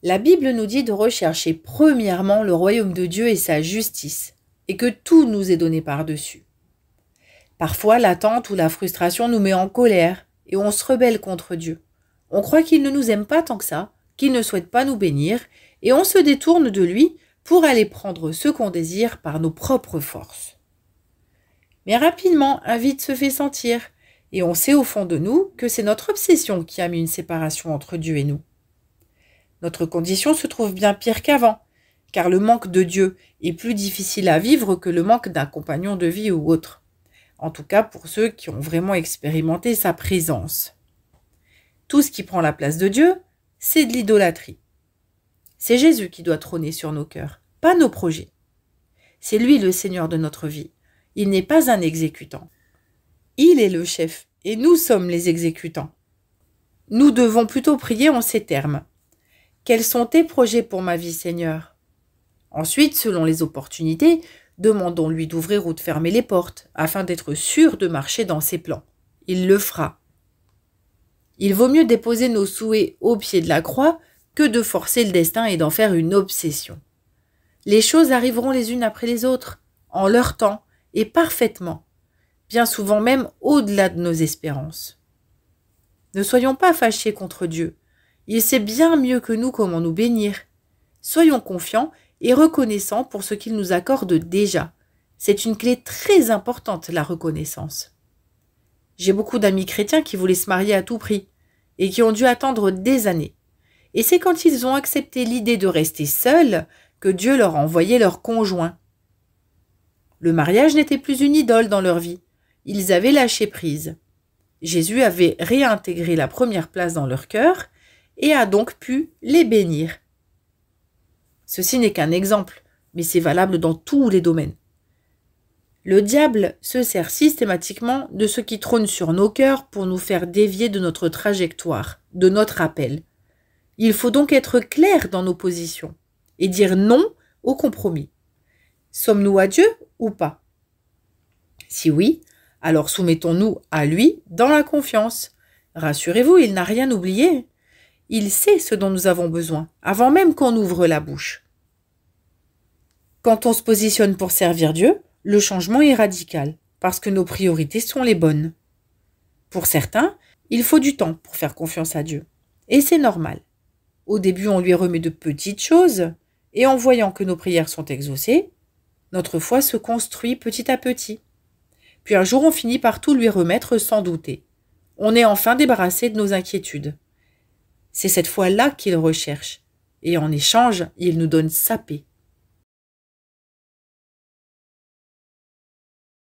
La Bible nous dit de rechercher premièrement le royaume de Dieu et sa justice, et que tout nous est donné par-dessus. Parfois, l'attente ou la frustration nous met en colère, et on se rebelle contre Dieu. On croit qu'il ne nous aime pas tant que ça, qu'il ne souhaite pas nous bénir, et on se détourne de lui pour aller prendre ce qu'on désire par nos propres forces. Mais rapidement, un vide se fait sentir, et on sait au fond de nous que c'est notre obsession qui a mis une séparation entre Dieu et nous. Notre condition se trouve bien pire qu'avant, car le manque de Dieu est plus difficile à vivre que le manque d'un compagnon de vie ou autre. En tout cas pour ceux qui ont vraiment expérimenté sa présence. Tout ce qui prend la place de Dieu, c'est de l'idolâtrie. C'est Jésus qui doit trôner sur nos cœurs, pas nos projets. C'est lui le Seigneur de notre vie. Il n'est pas un exécutant. Il est le chef et nous sommes les exécutants. Nous devons plutôt prier en ces termes. Quels sont tes projets pour ma vie, Seigneur? Ensuite, selon les opportunités, demandons-lui d'ouvrir ou de fermer les portes, afin d'être sûr de marcher dans ses plans. Il le fera. Il vaut mieux déposer nos souhaits au pied de la croix que de forcer le destin et d'en faire une obsession. Les choses arriveront les unes après les autres, en leur temps et parfaitement, bien souvent même au-delà de nos espérances. Ne soyons pas fâchés contre Dieu. Il sait bien mieux que nous comment nous bénir. Soyons confiants et reconnaissants pour ce qu'il nous accorde déjà. C'est une clé très importante, la reconnaissance. J'ai beaucoup d'amis chrétiens qui voulaient se marier à tout prix et qui ont dû attendre des années. Et c'est quand ils ont accepté l'idée de rester seuls que Dieu leur a envoyé leur conjoint. Le mariage n'était plus une idole dans leur vie. Ils avaient lâché prise. Jésus avait réintégré la première place dans leur cœur et a donc pu les bénir. Ceci n'est qu'un exemple, mais c'est valable dans tous les domaines. Le diable se sert systématiquement de ce qui trône sur nos cœurs pour nous faire dévier de notre trajectoire, de notre appel. Il faut donc être clair dans nos positions et dire non au compromis. Sommes-nous à Dieu ou pas? Si oui, alors soumettons-nous à lui dans la confiance. Rassurez-vous, il n'a rien oublié. Il sait ce dont nous avons besoin, avant même qu'on ouvre la bouche. Quand on se positionne pour servir Dieu, le changement est radical, parce que nos priorités sont les bonnes. Pour certains, il faut du temps pour faire confiance à Dieu. Et c'est normal. Au début, on lui remet de petites choses, et en voyant que nos prières sont exaucées, notre foi se construit petit à petit. Puis un jour, on finit par tout lui remettre sans douter. On est enfin débarrassé de nos inquiétudes. C'est cette foi-là qu'il recherche, et en échange, il nous donne sa paix.